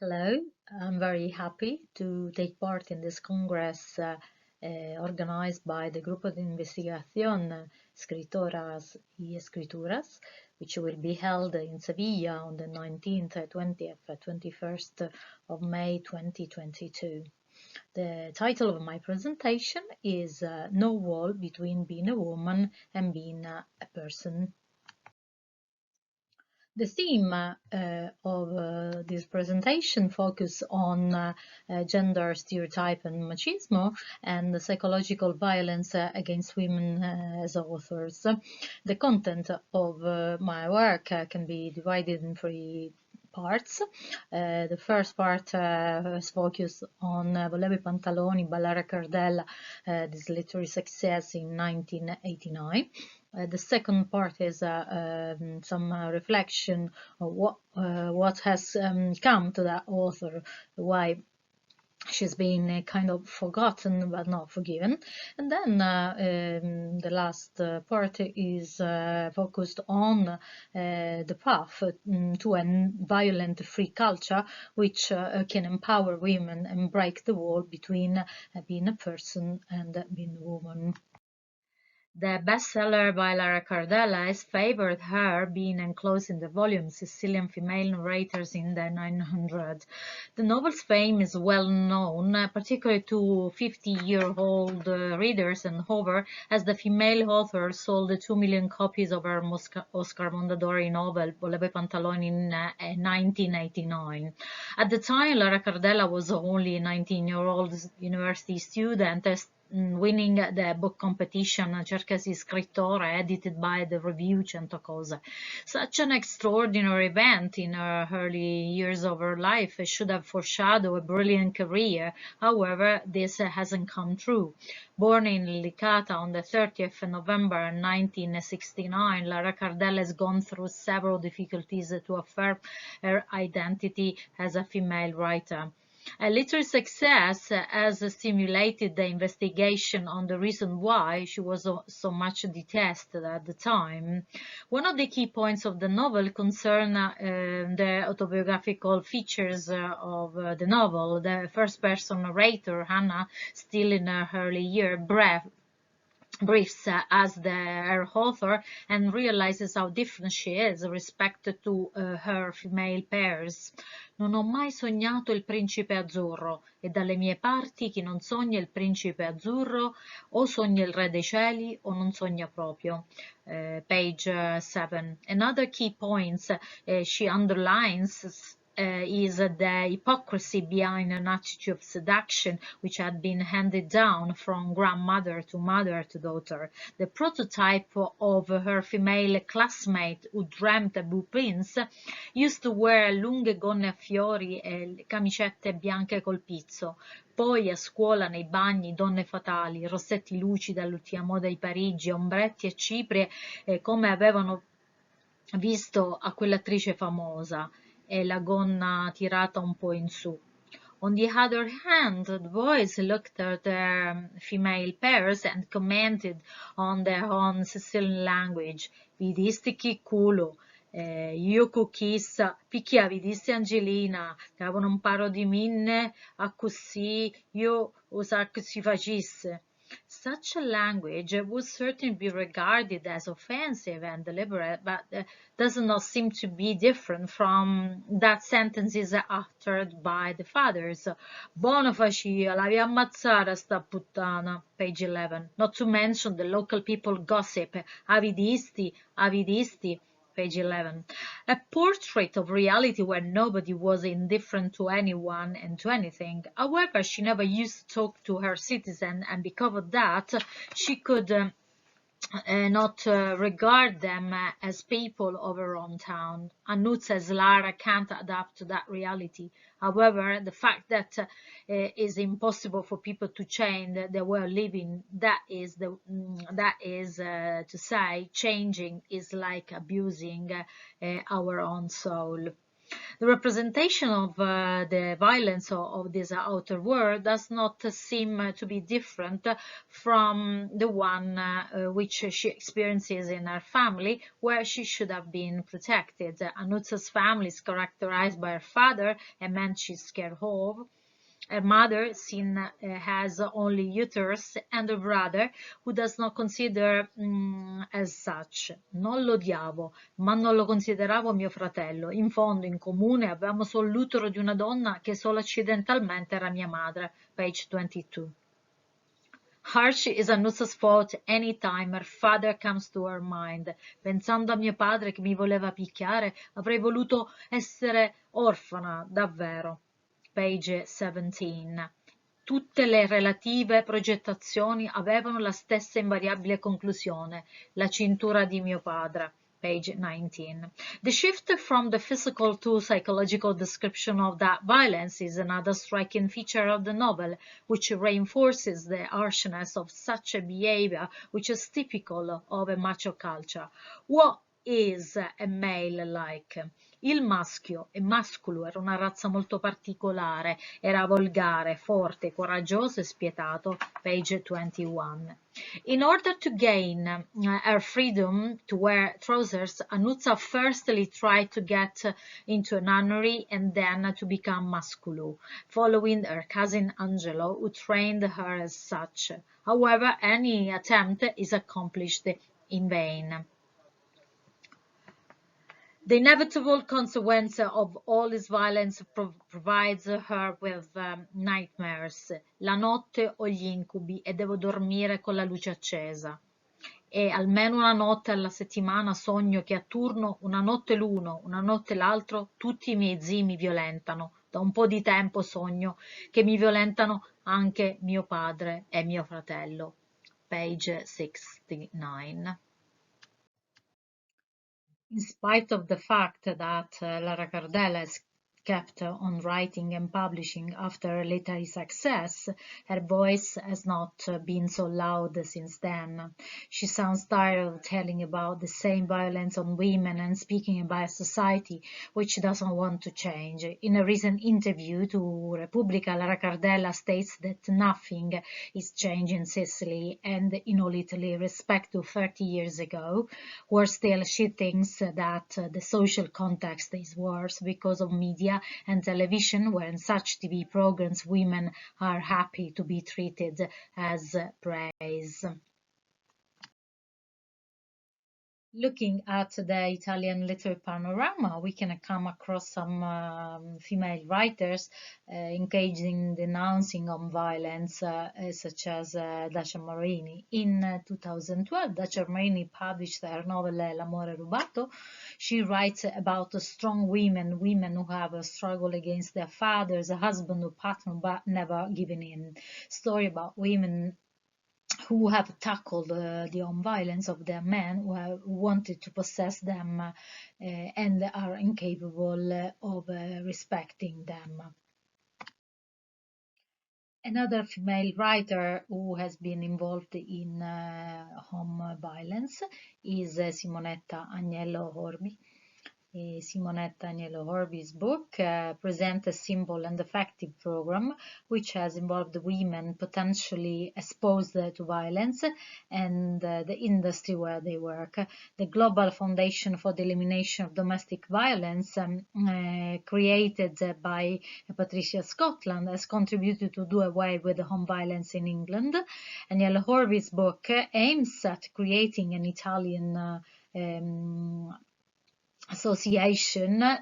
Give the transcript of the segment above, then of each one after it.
Hello, I'm very happy to take part in this congress organized by the Grupo de Investigación Escritoras y Escrituras, which will be held in Sevilla on the 19th, 20th, 21st of May 2022. The title of my presentation is No Wall Between Being a Woman and Being a Person. The theme of this presentation focuses on gender stereotype and machismo and the psychological violence against women as authors. The content of my work can be divided in three parts. The first part is focused on Volevo i pantaloni, ballare cardella, this literary success in 1989. The second part is some reflection of what has come to that author, why she's been kind of forgotten but not forgiven. And then the last part is focused on the path to a violent free culture which can empower women and break the wall between being a person and being a woman. The bestseller by Lara Cardella has favored her being enclosed in the volume Sicilian Female Narrators in the 900. The novel's fame is well known, particularly to 50-year-old readers, and over as the female author sold 2 million copies of her Oscar Mondadori novel Volevo i pantaloni in 1989. At the time, Lara Cardella was only a 19-year-old university student, winning the book competition Cercasi Scrittore, edited by the review Cento Cose. Such an extraordinary event in her early years of her life should have foreshadowed a brilliant career. However, this hasn't come true. Born in Licata on the 30th of November 1969, Lara Cardella has gone through several difficulties to affirm her identity as a female writer. A literary success has stimulated the investigation on the reason why she was so much detested at the time. One of the key points of the novel concern the autobiographical features of the novel. The first-person narrator, Hannah, still in her early year, briefs as her author and realizes how different she is respect to her female peers. Non ho mai sognato il principe azzurro, e dalle mie parti chi non sogna il principe azzurro o sogna il re dei cieli o non sogna proprio. Page 7. Another key points she underlines is the hypocrisy behind an attitude of seduction which had been handed down from grandmother to mother to daughter. The prototype of her female classmate who dreamt a blueprints used to wear lunghe gonne a fiori e camicette bianche col pizzo. Poi a scuola, nei bagni, donne fatali, rossetti lucidi all'ultima moda di Parigi, ombretti e ciprie come avevano visto a quell'attrice famosa, e la gonna tirata un po' in su. On the other hand, the boys looked at their female pairs and commented on their own Sicilian language. Vidisti che culo, io chissà, picchia vidisti Angelina, che avevano un paro di minne, a così io usa che si facesse. Such a language would certainly be regarded as offensive and deliberate, but does not seem to be different from that sentences uttered by the fathers. Buona facia, l'avevi ammazzata sta puttana, page 11. Not to mention the local people gossip, avidisti, page 11. A portrait of reality where nobody was indifferent to anyone and to anything. However, she never used to talk to her citizens, and because of that, she could not regard them as people of her own town. Anut says Lara can't adapt to that reality. However, the fact that it is impossible for people to change their way of living, that is to say, changing is like abusing our own soul. The representation of the violence of this outer world does not seem to be different from the one which she experiences in her family, where she should have been protected. Anutsa's family is characterized by her father, a man she's scared of. Her mother, Sin, has only uterus, and a brother who does not consider as such. Non lo odiavo, ma non lo consideravo mio fratello. In fondo, in comune, avevamo solo l'utero di una donna che solo accidentalmente era mia madre. Page 22. Harsh is Anussa's fault any time her father comes to her mind. Pensando a mio padre che mi voleva picchiare, avrei voluto essere orfana, davvero. Page 17. Tutte le relative progettazioni avevano la stessa invariabile conclusione, la cintura di mio padre. Page 19. The shift from the physical to psychological description of that violence is another striking feature of the novel, which reinforces the harshness of such a behavior, which is typical of a macho culture. What is a male like? Il maschio e masculo era una razza molto particolare, era volgare, forte, coraggioso e spietato. Page 21. In order to gain her freedom to wear trousers, Anuzza firstly tried to get into a nunnery and then to become masculo, following her cousin Angelo, who trained her as such. However, any attempt is accomplished in vain. The inevitable consequence of all this violence provides her with nightmares. La notte ho gli incubi e devo dormire con la luce accesa. E almeno una notte alla settimana sogno che a turno, una notte l'uno, una notte l'altro, tutti i miei zii mi violentano. Da un po' di tempo sogno che mi violentano anche mio padre e mio fratello. Page 69. In spite of the fact that Lara Cardella has kept on writing and publishing after her literary success, her voice has not been so loud since then. She sounds tired of telling about the same violence on women and speaking about a society which doesn't want to change. In a recent interview to Repubblica, Lara Cardella states that nothing is changed in Sicily and in all Italy respect to 30 years ago, where still she thinks that the social context is worse because of media and television, where in such TV programs women are happy to be treated as praise. Looking at the Italian literary panorama, we can come across some female writers engaging in denouncing on violence, such as Dacia Marini. In 2012, Dacia Marini published her novel L'amore rubato. She writes about strong women who have a struggle against their fathers, a husband or partner, but never giving in. Story about women who have tackled the own violence of their men, who have wanted to possess them and are incapable of respecting them. Another female writer who has been involved in home violence is Simonetta Agnello Orbi. Simonetta Agnello Orbi's book presents a simple and effective program which has involved women potentially exposed to violence and the industry where they work. The Global Foundation for the Elimination of Domestic Violence, created by Patricia Scotland, has contributed to do away with home violence in England. Agnello Orbi's book aims at creating an Italian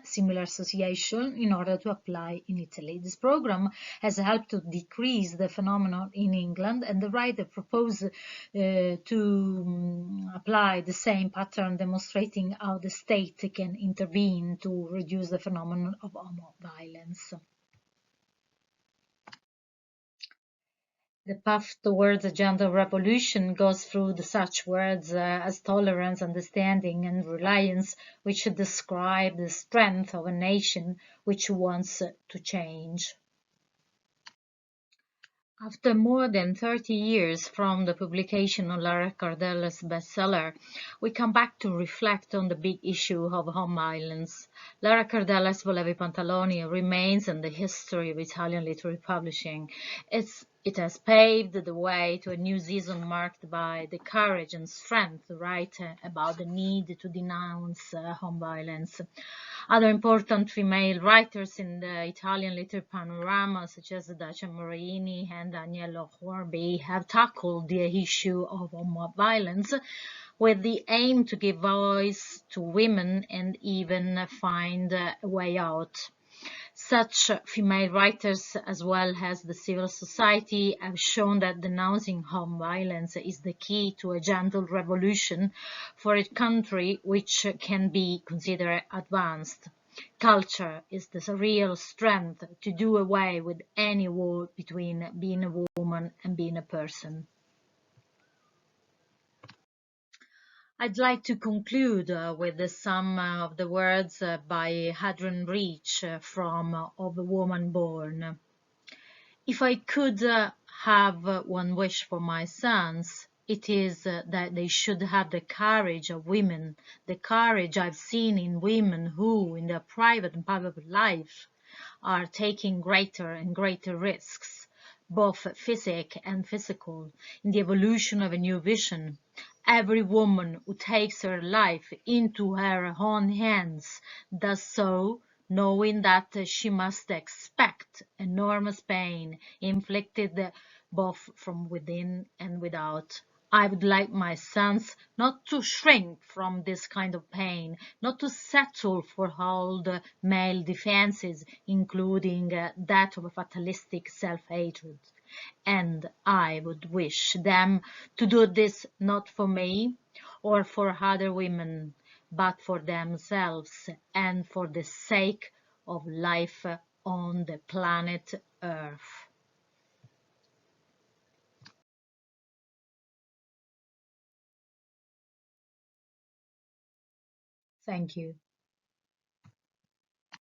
similar association in order to apply in Italy. This program has helped to decrease the phenomenon in England, and the writer proposed to apply the same pattern, demonstrating how the state can intervene to reduce the phenomenon of homo violence. The path towards a gender revolution goes through such words as tolerance, understanding, and reliance, which describe the strength of a nation which wants to change. After more than 30 years from the publication of Lara Cardella's bestseller, we come back to reflect on the big issue of home violence. Lara Cardella's Volevi Pantaloni remains in the history of Italian literary publishing. It has paved the way to a new season marked by the courage and strength to write about the need to denounce home violence. Other important female writers in the Italian literary panorama, such as Dacia Morini and Agnello Horby, have tackled the issue of home violence with the aim to give voice to women and even find a way out. Such female writers, as well as the civil society, have shown that denouncing home violence is the key to a gentle revolution for a country which can be considered advanced. Culture is the real strength to do away with any wall between being a woman and being a person. I'd like to conclude with some of the words by Hadron Reach from Of a Woman Born. If I could have one wish for my sons, it is that they should have the courage of women, the courage I've seen in women who, in their private and public life, are taking greater and greater risks, both physical and physical, in the evolution of a new vision. Every woman who takes her life into her own hands does so knowing that she must expect enormous pain inflicted both from within and without. I would like my sons not to shrink from this kind of pain, not to settle for old male defenses, including that of a fatalistic self-hatred. And I would wish them to do this not for me or for other women, but for themselves and for the sake of life on the planet Earth. Thank you.